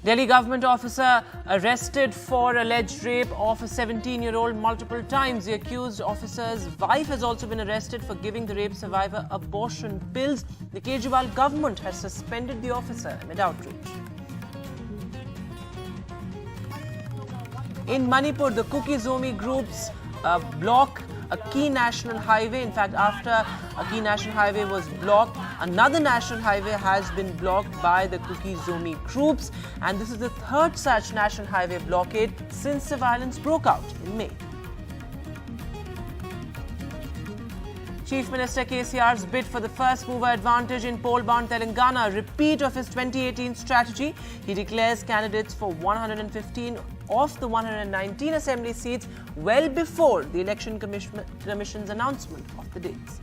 Delhi government officer arrested for alleged rape of a 17-year-old multiple times. The accused officer's wife has also been arrested for giving the rape survivor abortion pills. The Kejriwal government has suspended the officer amid outrage. In Manipur, the Kuki-Zomi groups block a key national highway. In fact, after a key national highway was blocked, another national highway has been blocked by the Kuki-Zomi groups. And this is the third such national highway blockade since the violence broke out in May. Chief Minister KCR's bid for the first mover advantage in poll-bound Telangana, a repeat of his 2018 strategy. He declares candidates for 115 of the 119 assembly seats well before the Election Commission's announcement of the dates.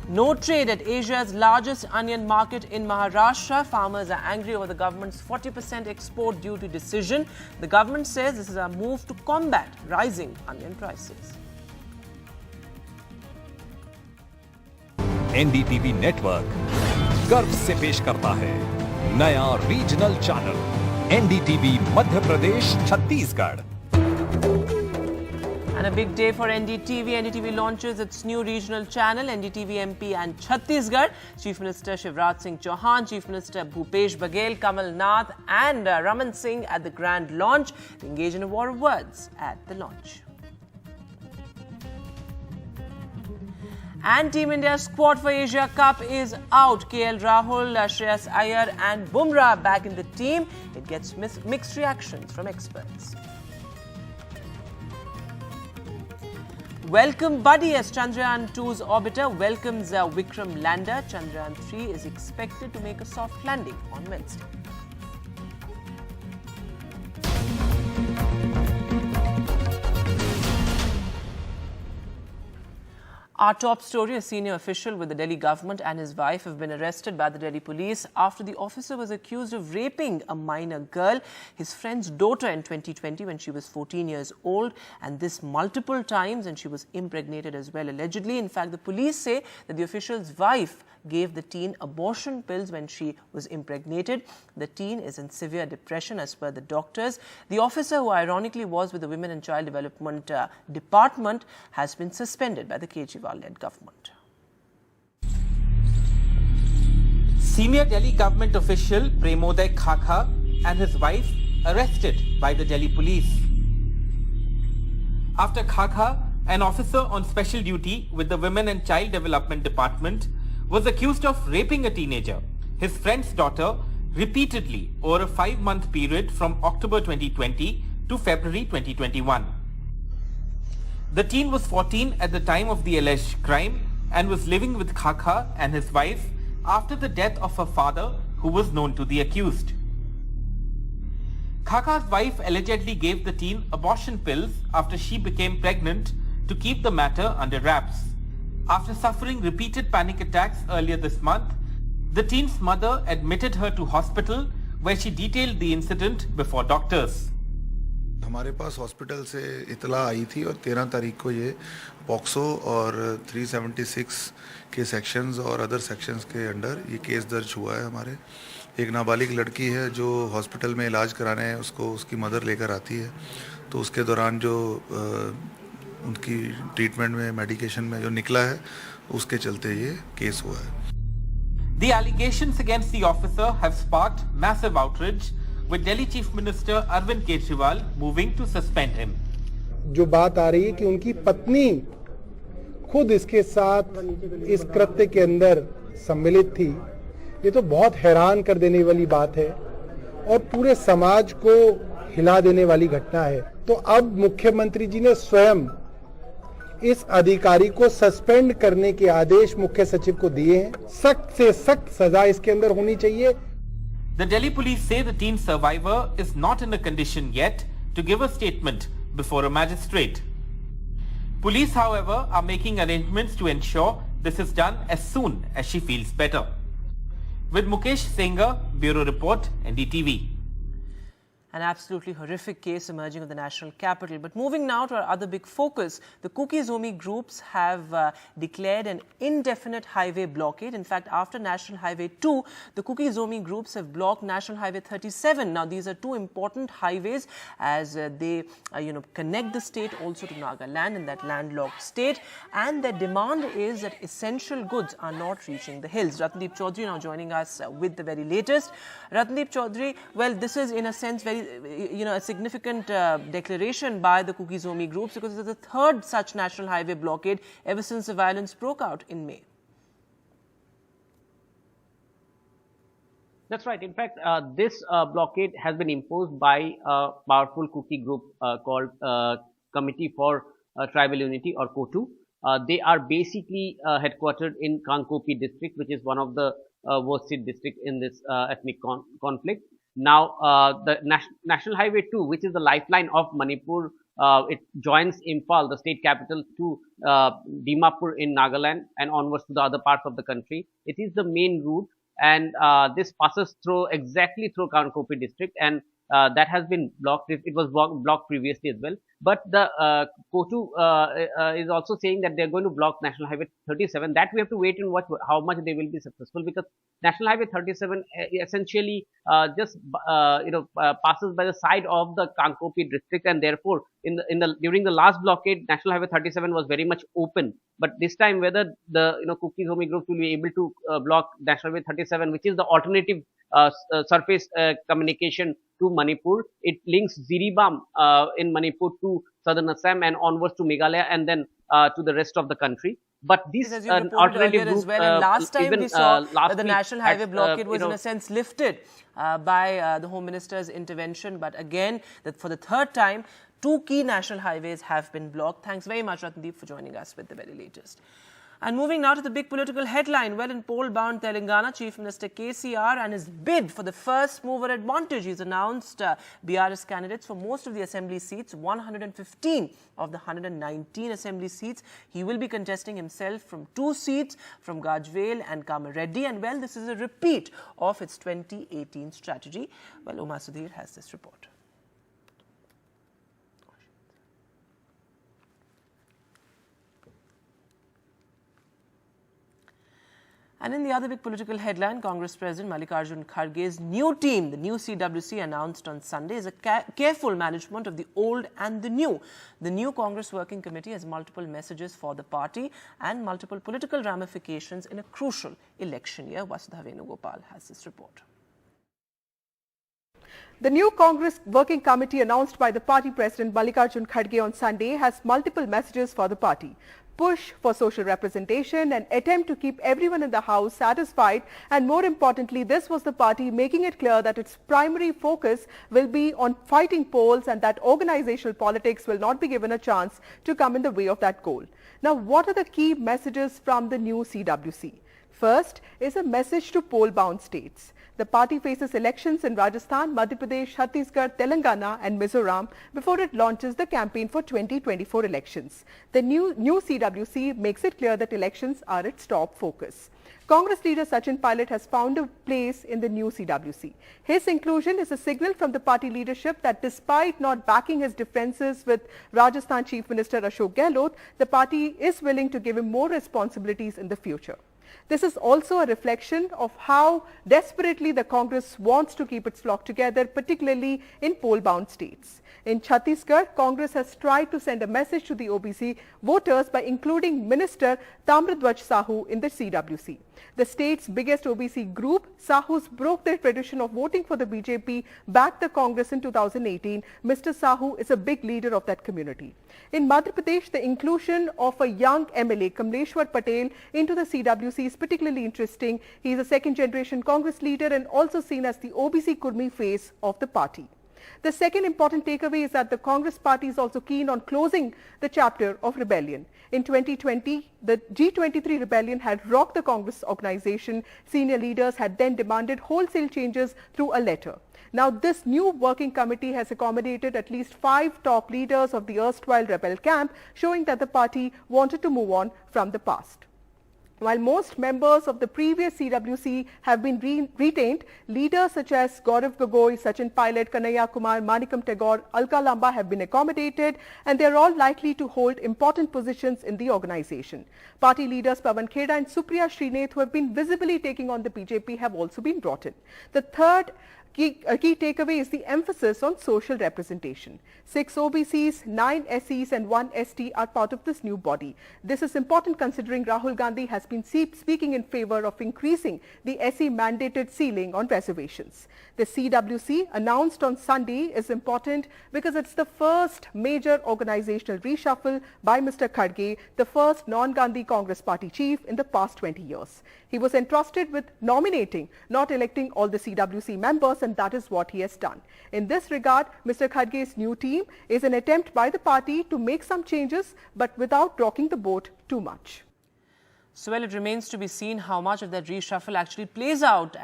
No trade at Asia's largest onion market in Maharashtra. Farmers are angry over the government's 40% export duty decision. The government says this is a move to combat rising onion prices. NDTV network गर्व से पेश करता है नया regional channel NDTV Madhya Pradesh Chhattisgarh. And a big day for NDTV. NDTV launches its new regional channel, NDTV MP and Chhattisgarh. Chief Minister Shivraj Singh Chauhan, Chief Minister Bhupesh Baghel, Kamal Nath and Raman Singh at the grand launch. They engage in a war of words at the launch. And Team India's squad for Asia Cup is out. KL Rahul, Shreyas Iyer and Bumrah back in the team. It gets mixed reactions from experts. Welcome Buddy as Chandrayaan 2's orbiter welcomes Vikram lander. Chandrayaan 3 is expected to make a soft landing on Wednesday. Our top story, a senior official with the Delhi government and his wife have been arrested by the Delhi police after the officer was accused of raping a minor girl, his friend's daughter in 2020 when she was 14 years old, and this multiple times, and she was impregnated as well allegedly. In fact, the police say that the official's wife gave the teen abortion pills when she was impregnated. The teen is in severe depression as per the doctors. The officer, who ironically was with the Women and Child Development Department, has been suspended by the Kejriwal-led government. Senior Delhi government official Premoday Khakha and his wife arrested by the Delhi police. After Khakha, an officer on special duty with the Women and Child Development Department, was accused of raping a teenager, his friend's daughter, repeatedly over a 5-month period from October 2020 to February 2021. The teen was 14 at the time of the alleged crime and was living with Khakha and his wife after the death of her father, who was known to the accused. Khakha's wife allegedly gave the teen abortion pills after she became pregnant to keep the matter under wraps. After suffering repeated panic attacks earlier this month, the teen's mother admitted her to hospital where she detailed the incident before doctors. हमारे पास hospital से इतला आई थी और 13 तारीख को ये POCSO और 376 के सेक्शंस और अदर सेक्शंस के अंडर ये केस दर्ज हुआ है. हमारे एक नाबालिग लड़की है जो हॉस्पिटल में इलाज कराने उसको उसकी मदर लेकर आती है, तो उसके दौरान जो उनकी ट्रीटमेंट में मेडिकेशन में जो निकला है उसके चलते ये केस हुआ है. The allegations against the officer have sparked massive outrage, with Delhi Chief Minister Arvind Kejriwal moving to suspend him. जो बात आ रही है कि उनकी पत्नी खुद इसके साथ इस कृत्य के अंदर सम्मिलित थी, ये तो बहुत हैरान कर देने वाली बात है और पूरे समाज को हिला देने वाली घटना है. तो अब मुख्यमंत्री जी ने स्वयं इस अधिकारी को सस्पेंड करने के आदेश मुख्य सचिव को दिए हैं. सख्त से सख्त सजा इसके अंदर होनी चाहिए. The Delhi police say the teen survivor is not in a condition yet to give a statement before a magistrate. Police, however, are making arrangements to ensure this is done as soon as she feels better. With Mukesh Sengar, Bureau Report, NDTV. an absolutely horrific case emerging of the national capital. But moving now to our other big focus, the Kuki-Zomi groups have declared an indefinite highway blockade. In fact, after National Highway 2, the Kuki-Zomi groups have blocked National Highway 37. Now, these are two important highways as they connect the state also to Nagaland in that landlocked state, and their demand is that essential goods are not reaching the hills. Ratnadeep Chaudhary now joining us with the very latest. Ratnadeep Chaudhary, well, this is in a sense very, a significant declaration by the Kuki-Zomi groups because it is the third such national highway blockade ever since the violence broke out in May. That's right. In fact, this blockade has been imposed by a powerful Kuki group called Committee for Tribal Unity, or KOTU. They are basically headquartered in Kankopi district, which is one of the worst hit districts in this ethnic conflict. Now, the National Highway 2, which is the lifeline of Manipur, it joins Imphal, the state capital, to Dimapur in Nagaland and onwards to the other parts of the country. It is the main route, and this passes exactly through Kankopi district, and that has been blocked. It was blocked previously as well. But the KOTU is also saying that they're going to block National Highway 37. That we have to wait and watch how much they will be successful, because National Highway 37 essentially just passes by the side of the Kankopi district, and therefore during the last blockade, National Highway 37 was very much open. But this time, whether the Kuki-Zomi group will be able to block National Highway 37, which is the alternative surface communication to Manipur. It links Jiribam in Manipur to southern Assam and onwards to Meghalaya, and then to the rest of the country. But this alternative route, as well. And last time we saw that the national highway blockade was in a sense lifted by the Home Minister's intervention. But again, for the third time, two key national highways have been blocked. Thanks very much, Ratnadeep, for joining us with the very latest. And moving now to the big political headline. Well, in poll-bound Telangana, Chief Minister KCR and his bid for the first mover advantage. He's announced BRS candidates for most of the assembly seats, 115 of the 119 assembly seats. He will be contesting himself from 2 seats, from Gajvel and Kamareddy. And well, this is a repeat of its 2018 strategy. Well, Uma Sudhir has this report. And in the other big political headline, Congress President Mallikarjun Kharge's new team, the new CWC, announced on Sunday, is a careful management of the old and the new. The new Congress Working Committee has multiple messages for the party and multiple political ramifications in a crucial election year. Vasudha Venugopal has this report. The new Congress Working Committee announced by the party President Mallikarjun Kharge on Sunday has multiple messages for the party. Push for social representation, an attempt to keep everyone in the House satisfied, and more importantly, this was the party making it clear that its primary focus will be on fighting polls and that organizational politics will not be given a chance to come in the way of that goal. Now, what are the key messages from the new CWC? First is a message to poll-bound states. The party faces elections in Rajasthan, Madhya Pradesh, Chhattisgarh, Telangana and Mizoram before it launches the campaign for 2024 elections. The new CWC makes it clear that elections are its top focus. Congress leader Sachin Pilot has found a place in the new CWC. His inclusion is a signal from the party leadership that despite not backing his differences with Rajasthan Chief Minister Ashok Gehlot, the party is willing to give him more responsibilities in the future. This is also a reflection of how desperately the Congress wants to keep its flock together, particularly in poll-bound states. In Chhattisgarh, Congress has tried to send a message to the OBC voters by including Minister Tamradhwaj Sahu in the CWC. The state's biggest OBC group, Sahus broke their tradition of voting for the BJP, backed the Congress in 2018. Mr. Sahu is a big leader of that community. In Madhya Pradesh, the inclusion of a young MLA, Kamleshwar Patel, into the CWC is particularly interesting. He is a second-generation Congress leader and also seen as the OBC Kurmi face of the party. The second important takeaway is that the Congress party is also keen on closing the chapter of rebellion. In 2020, the G23 rebellion had rocked the Congress organization. Senior leaders had then demanded wholesale changes through a letter. Now, this new working committee has accommodated at least 5 top leaders of the erstwhile rebel camp, showing that the party wanted to move on from the past. While most members of the previous CWC have been retained, leaders such as Gaurav Gogoi, Sachin Pilot, Kanhaiya Kumar, Manikam Tagore, Alka Lamba have been accommodated, and they are all likely to hold important positions in the organization. Party leaders Pawan Kheda and Supriya Srinath, who have been visibly taking on the BJP, have also been brought in. The third key takeaway is the emphasis on social representation. 6 OBCs, 9 SCs and 1 ST are part of this new body. This is important considering Rahul Gandhi has been speaking in favor of increasing the SC mandated ceiling on reservations. The CWC announced on Sunday is important because it's the first major organizational reshuffle by Mr. Kharge, the first non-Gandhi Congress party chief in the past 20 years. He was entrusted with nominating, not electing all the CWC members, and that is what he has done. In this regard, Mr. Kharge's new team is an attempt by the party to make some changes, but without rocking the boat too much. So, well, it remains to be seen how much of that reshuffle actually plays out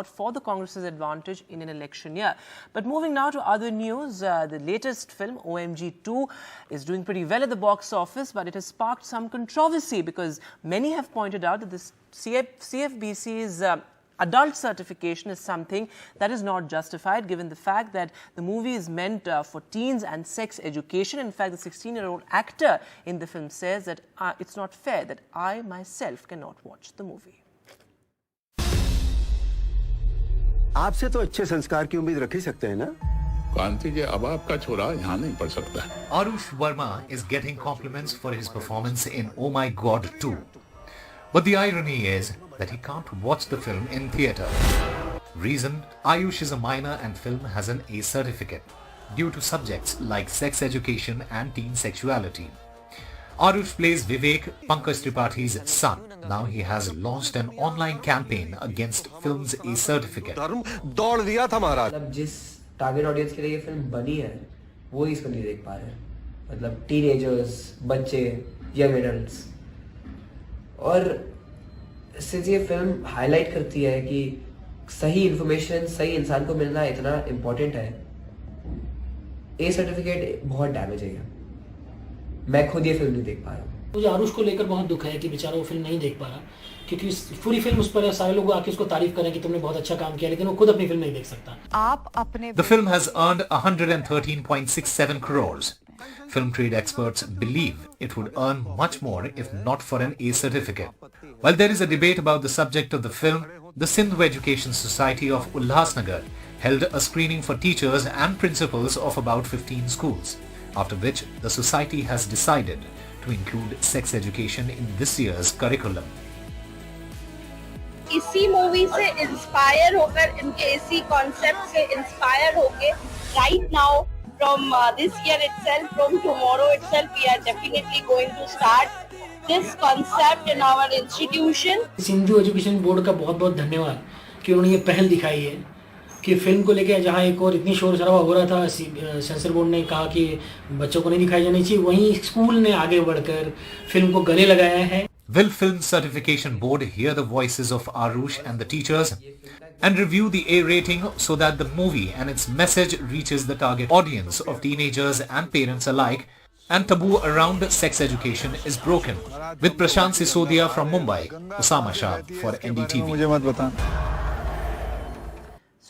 for the Congress's advantage in an election year. But moving now to other news, the latest film, OMG 2, is doing pretty well at the box office, but it has sparked some controversy because many have pointed out that this CFBC's adult certification is something that is not justified given the fact that the movie is meant for teens and sex education. In fact, the 16-year-old actor in the film says that it's not fair that I myself cannot watch the movie. आपसे तो अच्छे संस्कार की उम्मीद रख ही सकते हैं ना? कांति जी, अब आपका छोरा यहाँ नहीं पढ़ सकता। Arush Verma is getting compliments for his performance in Oh My God 2. But the irony is that he can't watch the film in theatre. Reason: Ayush is a minor and film has an A certificate due to subjects like sex education and teen sexuality. Arush plays Vivek, Pankaj Tripathi's son. Now he has launched an online campaign against film's A certificate. दौड़ दिया था महाराज। मतलब जिस target audience के लिए ये film बनी है वो इसको नहीं देख पा रहे, मतलब टीनेजर्स, बच्चे, यंग एडल्ट्स। और सिंस ये फिल्म हाईलाइट करती है कि सही इंफॉर्मेशन सही इंसान को मिलना इतना इम्पोर्टेंट है, ए सर्टिफिकेट बहुत डैमेज है। मैं खुद ये फिल्म नहीं देख पा रहा हूँ। मुझे आरुष को लेकर बहुत दुख है कि बेचारा वो फिल्म नहीं देख पा रहा, क्योंकि पूरी फिल्म उस पर सारे लोग आके उसको तारीफ करें कि तुमने बहुत अच्छा काम किया, लेकिन वो खुद अपनी फिल्म नहीं देख सकता। आप अपने The film has earned 113.67 crores. Film trade experts believe it would earn much more if not for an A certificate. While there is a debate about the subject of the film, the Sindhu Education Society of Ulhasnagar held a screening for teachers and principals of about 15 schools, after which the society has decided to include sex education in this year's curriculum. इसी movie से inspire होकर, इनके इसी concept से inspire होके right now from this year itself, from tomorrow itself, we are definitely going to start this concept in our institution. Sindhu education board का बहुत बहुत धन्यवाद कि उन्होंने ये पहल दिखाई है कि फिल्म को लेकर जहां एक और इतनी शोर शराबा हो रहा था, सेंसर बोर्ड ने कहा कि बच्चों को नहीं दिखाई जानी चाहिए, वहीं स्कूल ने आगे बढ़कर फिल्म को गले लगाया है। Will Film Certification Board hear the voices of Arush and the teachers and review the A rating so that the movie and its message reaches the target audience of teenagers and parents alike and taboo around sex education is broken? With Prashant Sisodia from Mumbai, Osama Shah for NDTV.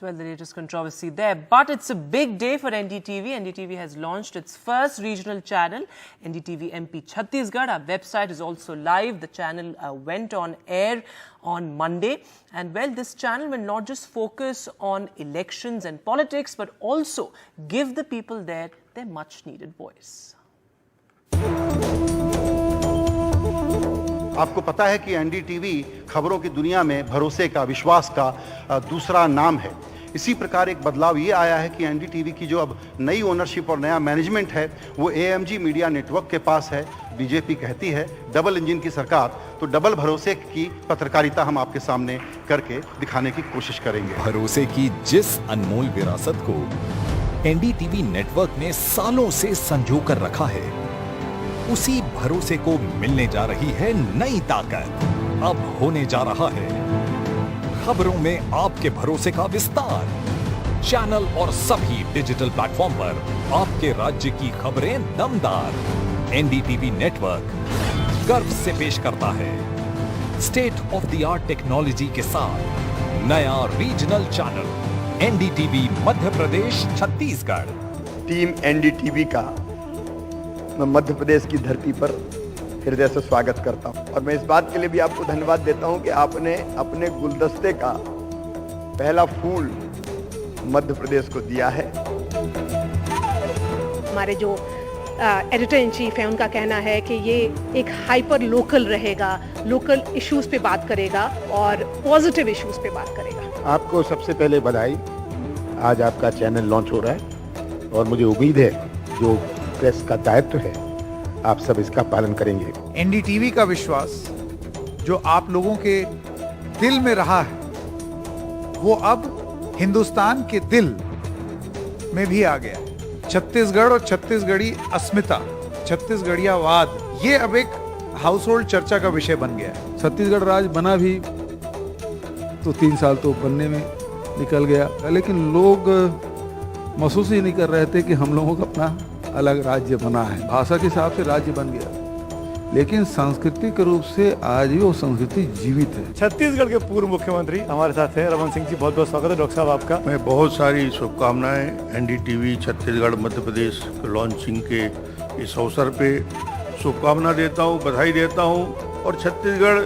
Well, the latest controversy there, but it's a big day for NDTV. NDTV has launched its first regional channel, NDTV MP Chhattisgarh. Our website is also live. The channel went on air on Monday. And well, this channel will not just focus on elections and politics, but also give the people there their much needed voice. आपको पता है कि NDTV खबरों की दुनिया में भरोसे का, विश्वास का दूसरा नाम है। इसी प्रकार एक बदलाव ये आया है कि एनडीटीवी की जो अब नई ओनरशिप और नया मैनेजमेंट है वो एएमजी मीडिया नेटवर्क के पास है। बीजेपी कहती है डबल इंजन की सरकार, तो डबल भरोसे की पत्रकारिता हम आपके सामने करके दिखाने की कोशिश करेंगे। भरोसे की जिस अनमोल विरासत को एनडीटीवी नेटवर्क ने सालों से संजो कर रखा है, उसी भरोसे को मिलने जा रही है नई ताकत। अब होने जा रहा है खबरों में आपके भरोसे का विस्तार। चैनल और सभी डिजिटल प्लेटफॉर्म पर आपके राज्य की खबरें दमदार। एनडीटीवी नेटवर्क गर्व से पेश करता है state of the art technology के साथ नया regional channel NDTV Madhya Pradesh Chhattisgarh. Team NDTV का मैं मध्य प्रदेश की धरती पर हृदय से स्वागत करता हूं और मैं इस बात के लिए भी आपको धन्यवाद देता हूं कि आपने अपने गुलदस्ते का पहला फूल मध्य प्रदेश को दिया है। हमारे जो एडिटर इन चीफ है उनका कहना है कि ये एक हाइपर लोकल रहेगा, लोकल इश्यूज पे बात करेगा और पॉजिटिव इश्यूज पे बात करेगा। आपको सबसे पहले बधाई, आज आपका चैनल लॉन्च हो रहा है और मुझे उम्मीद है जो प्रेस का दायित्व है आप सब इसका पालन करेंगे। एनडीटीवी का विश्वास जो आप लोगों के दिल में रहा है वो अब हिंदुस्तान के दिल में भी आ गया। छत्तीसगढ़ और छत्तीसगढ़ी अस्मिता, छत्तीसगढ़ियावाद, ये अब एक हाउस होल्ड चर्चा का विषय बन गया है। छत्तीसगढ़ राज्य बना भी तो 3 साल तो बनने में निकल गया, लेकिन लोग महसूस ही नहीं कर रहे थे कि हम लोगों का अपना अलग राज्य बना है। भाषा के हिसाब से राज्य बन गया, लेकिन सांस्कृतिक रूप से आज भी वो संस्कृति जीवित है। छत्तीसगढ़ के पूर्व मुख्यमंत्री हमारे साथ हैं, रमन सिंह जी, बहुत बहुत स्वागत है डॉक्टर साहब आपका। मैं बहुत सारी शुभकामनाएं एनडीटीवी छत्तीसगढ़ मध्य प्रदेश लॉन्चिंग के इस अवसर पे शुभकामना देता हूं, बधाई देता हूं और छत्तीसगढ़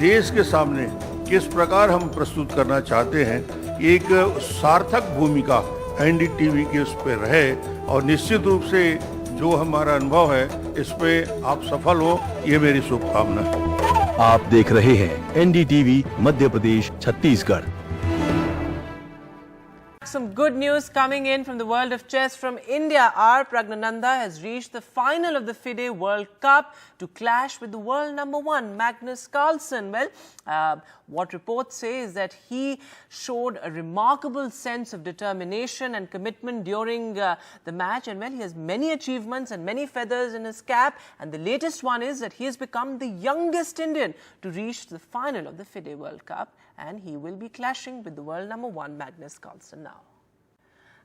देश के सामने किस प्रकार हम प्रस्तुत करना चाहते हैं, एक सार्थक भूमिका एनडीटीवी के उस पर रहे और निश्चित रूप से जो हमारा अनुभव है इस पे आप सफल हो, ये मेरी शुभकामना है। आप देख रहे हैं NDTV Madhya Pradesh Chhattisgarh. Some good news coming in from the world of chess from India. R. Pragnananda has reached the final of the FIDE World Cup to clash with the world #1 Magnus Carlsen. Well, what reports say is that he showed a remarkable sense of determination and commitment during the match, and well, he has many achievements and many feathers in his cap, and the latest one is that he has become the youngest Indian to reach the final of the FIDE World Cup, and he will be clashing with the world #1 Magnus Carlsen now.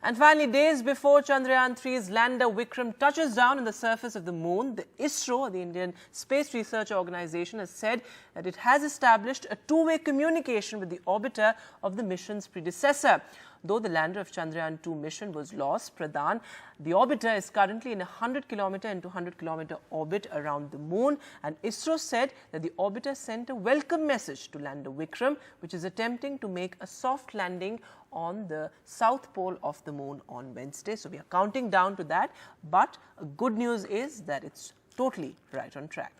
And finally, days before Chandrayaan 3's Lander Vikram touches down on the surface of the moon, the ISRO, the Indian Space Research Organisation, has said that it has established a two-way communication with the orbiter of the mission's predecessor. Though the lander of Chandrayaan 2 mission was lost, Pradhan, the orbiter is currently in a 100-kilometer and 200-kilometer orbit around the moon, and ISRO said that the orbiter sent a welcome message to Lander Vikram, which is attempting to make a soft landing on the south pole of the moon on Wednesday. So we are counting down to that, but good news is that it's totally right on track.